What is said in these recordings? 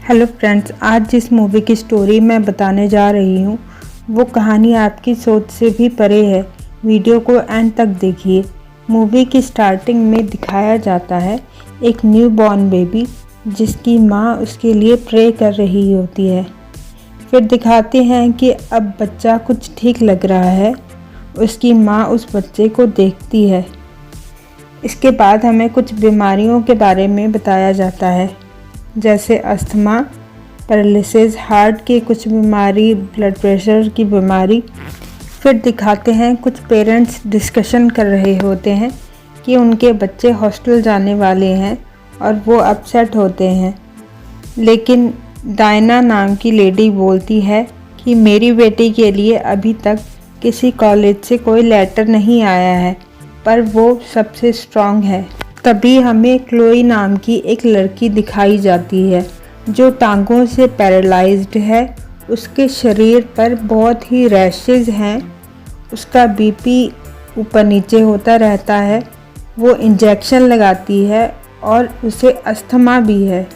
Hello friends, आज जिस movie की स्टोरी मैं बताने जा रही हूँ वो कहानी आपकी सोच से भी परे है। वीडियो को एंड तक देखिए। मूवी की स्टार्टिंग में दिखाया जाता है एक न्यू बॉर्न बेबी जिसकी माँ उसके लिए प्रे कर रही होती है। फिर दिखाते हैं कि अब बच्चा कुछ ठीक लग रहा है। उसकी माँ उस बच्चे को देखती है। इसके बाद हमें कुछ बीमारियों के बारे में बताया जाता है, जैसे अस्थमा, पैरालिसिस, हार्ट की कुछ बीमारी, ब्लड प्रेशर की बीमारी। फिर दिखाते हैं कुछ पेरेंट्स डिस्कशन कर रहे होते हैं कि उनके बच्चे हॉस्टल जाने वाले हैं और वो अपसेट होते हैं। लेकिन डायना नाम की लेडी बोलती है कि मेरी बेटी के लिए अभी तक किसी कॉलेज से कोई लेटर नहीं आया है, पर वो सबसे स्ट्रॉन्ग है। तभी हमें क्लोई नाम की एक लड़की दिखाई जाती है जो टांगों से पैरालाइज्ड है। उसके शरीर पर बहुत ही रैशेज हैं। उसका बीपी ऊपर नीचे होता रहता है। वो इंजेक्शन लगाती है और उसे अस्थमा भी है।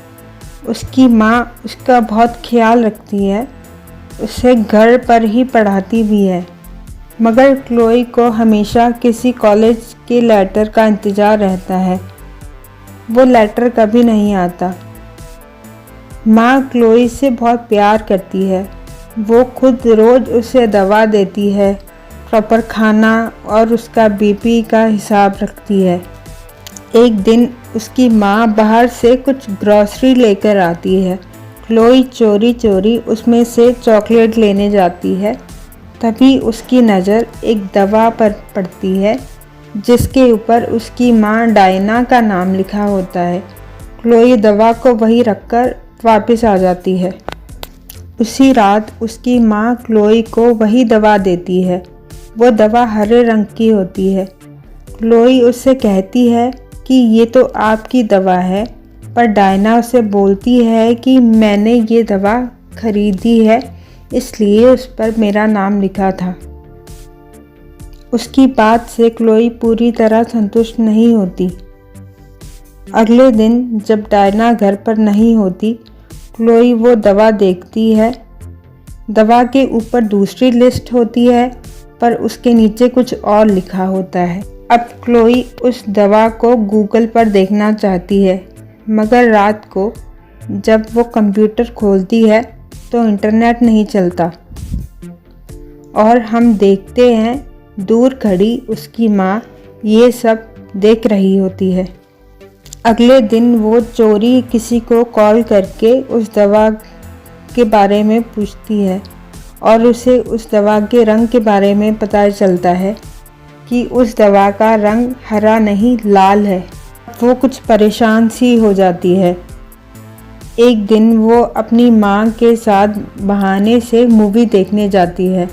उसकी माँ उसका बहुत ख्याल रखती है, उसे घर पर ही पढ़ाती भी है। मगर क्लोई को हमेशा किसी कॉलेज के लेटर का इंतज़ार रहता है। वो लेटर कभी नहीं आता। माँ क्लोई से बहुत प्यार करती है। वो खुद रोज़ उसे दवा देती है, प्रॉपर खाना और उसका बीपी का हिसाब रखती है। एक दिन उसकी माँ बाहर से कुछ ग्रॉसरी लेकर आती है। क्लोई चोरी चोरी उसमें से चॉकलेट लेने जाती है। तभी उसकी नज़र एक दवा पर पड़ती है जिसके ऊपर उसकी माँ डायना का नाम लिखा होता है। क्लोई दवा को वहीं रखकर वापस आ जाती है। उसी रात उसकी माँ क्लोई को वही दवा देती है। वो दवा हरे रंग की होती है। क्लोई उससे कहती है कि ये तो आपकी दवा है, पर डायना उसे बोलती है कि मैंने ये दवा खरीदी है, इसलिए उस पर मेरा नाम लिखा था। उसकी बात से क्लोई पूरी तरह संतुष्ट नहीं होती। अगले दिन जब डायना घर पर नहीं होती, क्लोई वो दवा देखती है। दवा के ऊपर दूसरी लिस्ट होती है, पर उसके नीचे कुछ और लिखा होता है। अब क्लोई उस दवा को गूगल पर देखना चाहती है, मगर रात को जब वो कंप्यूटर खोलती है तो इंटरनेट नहीं चलता और हम देखते हैं दूर खड़ी उसकी माँ ये सब देख रही होती है। अगले दिन वो चोरी किसी को कॉल करके उस दवा के बारे में पूछती है और उसे उस दवा के रंग के बारे में पता चलता है कि उस दवा का रंग हरा नहीं लाल है। वो कुछ परेशान सी हो जाती है। एक दिन वो अपनी माँ के साथ बहाने से मूवी देखने जाती है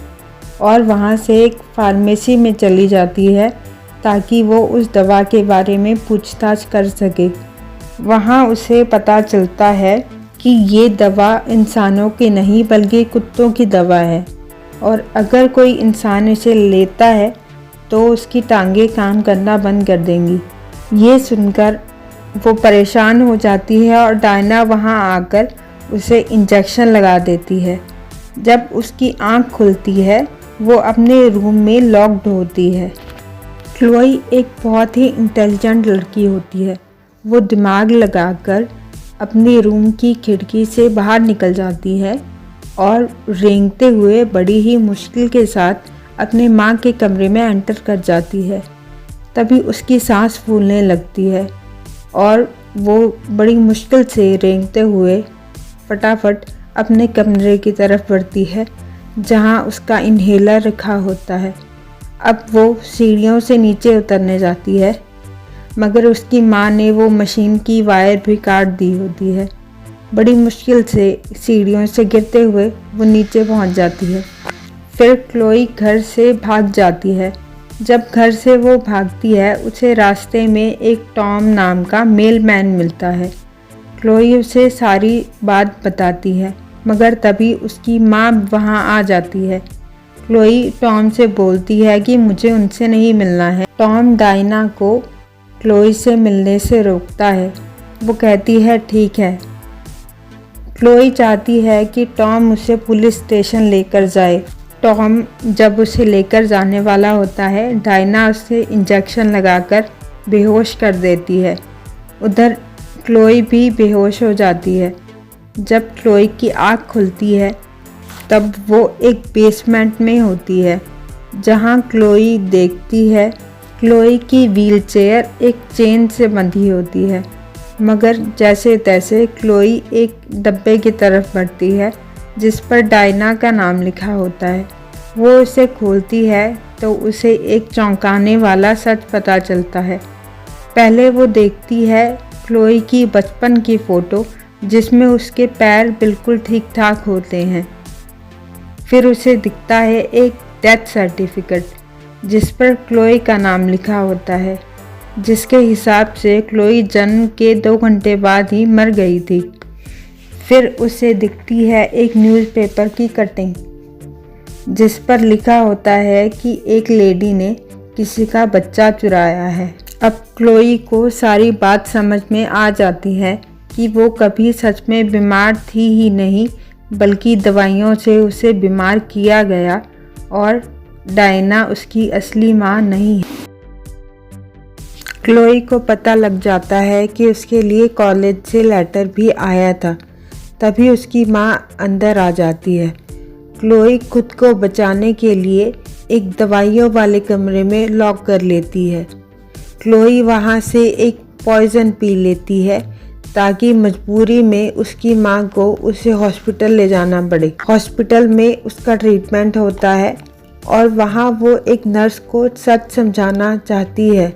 और वहाँ से एक फार्मेसी में चली जाती है ताकि वो उस दवा के बारे में पूछताछ कर सके। वहाँ उसे पता चलता है कि ये दवा इंसानों की नहीं बल्कि कुत्तों की दवा है और अगर कोई इंसान इसे लेता है तो उसकी टांगें काम करना बंद कर देंगी। ये सुनकर वो परेशान हो जाती है और डायना वहाँ आकर उसे इंजेक्शन लगा देती है। जब उसकी आँख खुलती है वो अपने रूम में लॉक्ड होती है। क्लोई एक बहुत ही इंटेलिजेंट लड़की होती है। वो दिमाग लगाकर अपने रूम की खिड़की से बाहर निकल जाती है और रेंगते हुए बड़ी ही मुश्किल के साथ अपने माँ के कमरे में एंटर कर जाती है। तभी उसकी सांस फूलने लगती है और वो बड़ी मुश्किल से रेंगते हुए फटाफट अपने कमरे की तरफ बढ़ती है जहाँ उसका इन्हेलर रखा होता है। अब वो सीढ़ियों से नीचे उतरने जाती है, मगर उसकी माँ ने वो मशीन की वायर भी काट दी होती है। बड़ी मुश्किल से सीढ़ियों से गिरते हुए वो नीचे पहुँच जाती है। फिर क्लोई घर से भाग जाती है। जब घर से वो भागती है उसे रास्ते में एक टॉम नाम का मेलमैन मिलता है। क्लोई उसे सारी बात बताती है, मगर तभी उसकी माँ वहाँ आ जाती है। क्लोई टॉम से बोलती है कि मुझे उनसे नहीं मिलना है। टॉम डायना को क्लोई से मिलने से रोकता है। वो कहती है ठीक है। क्लोई चाहती है कि टॉम उसे पुलिस स्टेशन लेकर जाए। टॉम जब उसे लेकर जाने वाला होता है, डायना उसे इंजेक्शन लगाकर बेहोश कर देती है। उधर क्लोई भी बेहोश हो जाती है। जब क्लोई की आँख खुलती है तब वो एक बेसमेंट में होती है, जहाँ क्लोई देखती है क्लोई की व्हीलचेयर एक चेन से बंधी होती है। मगर जैसे तैसे क्लोई एक डब्बे की तरफ बढ़ती है जिस पर डायना का नाम लिखा होता है। वो उसे खोलती है तो उसे एक चौंकाने वाला सच पता चलता है। पहले वो देखती है क्लोई की बचपन की फ़ोटो जिसमें उसके पैर बिल्कुल ठीक ठाक होते हैं। फिर उसे दिखता है एक डेथ सर्टिफिकेट जिस पर क्लोई का नाम लिखा होता है, जिसके हिसाब से क्लोई जन्म के 2 घंटे बाद ही मर गई थी। फिर उसे दिखती है एक न्यूज़पेपर की कटिंग जिस पर लिखा होता है कि एक लेडी ने किसी का बच्चा चुराया है। अब क्लोई को सारी बात समझ में आ जाती है कि वो कभी सच में बीमार थी ही नहीं, बल्कि दवाइयों से उसे बीमार किया गया और डायना उसकी असली माँ नहीं है। क्लोई को पता लग जाता है कि उसके लिए कॉलेज से लेटर भी आया था। तभी उसकी माँ अंदर आ जाती है। क्लोई खुद को बचाने के लिए एक दवाइयों वाले कमरे में लॉक कर लेती है। क्लोई वहाँ से एक पॉइज़न पी लेती है ताकि मजबूरी में उसकी माँ को उसे हॉस्पिटल ले जाना पड़े। हॉस्पिटल में उसका ट्रीटमेंट होता है और वहाँ वो एक नर्स को सच समझाना चाहती है,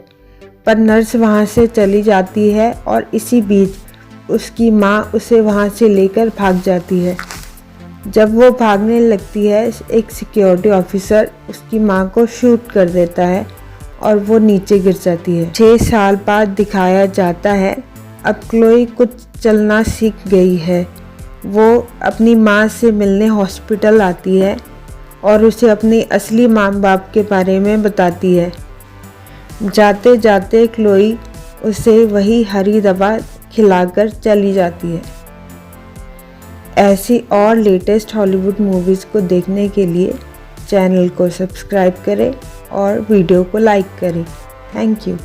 पर नर्स वहाँ से चली जाती है और इसी बीच उसकी माँ उसे वहाँ से लेकर भाग जाती है। जब वो भागने लगती है, एक सिक्योरिटी ऑफिसर उसकी माँ को शूट कर देता है और वो नीचे गिर जाती है। 6 साल बाद दिखाया जाता है अब क्लोई कुछ चलना सीख गई है। वो अपनी माँ से मिलने हॉस्पिटल आती है और उसे अपनी असली माँ बाप के बारे में बताती है। जाते जाते क्लोई उसे वही हरी दवा खिलाकर चली जाती है। ऐसी और लेटेस्ट हॉलीवुड मूवीज़ को देखने के लिए चैनल को सब्सक्राइब करें और वीडियो को लाइक करें। Thank you.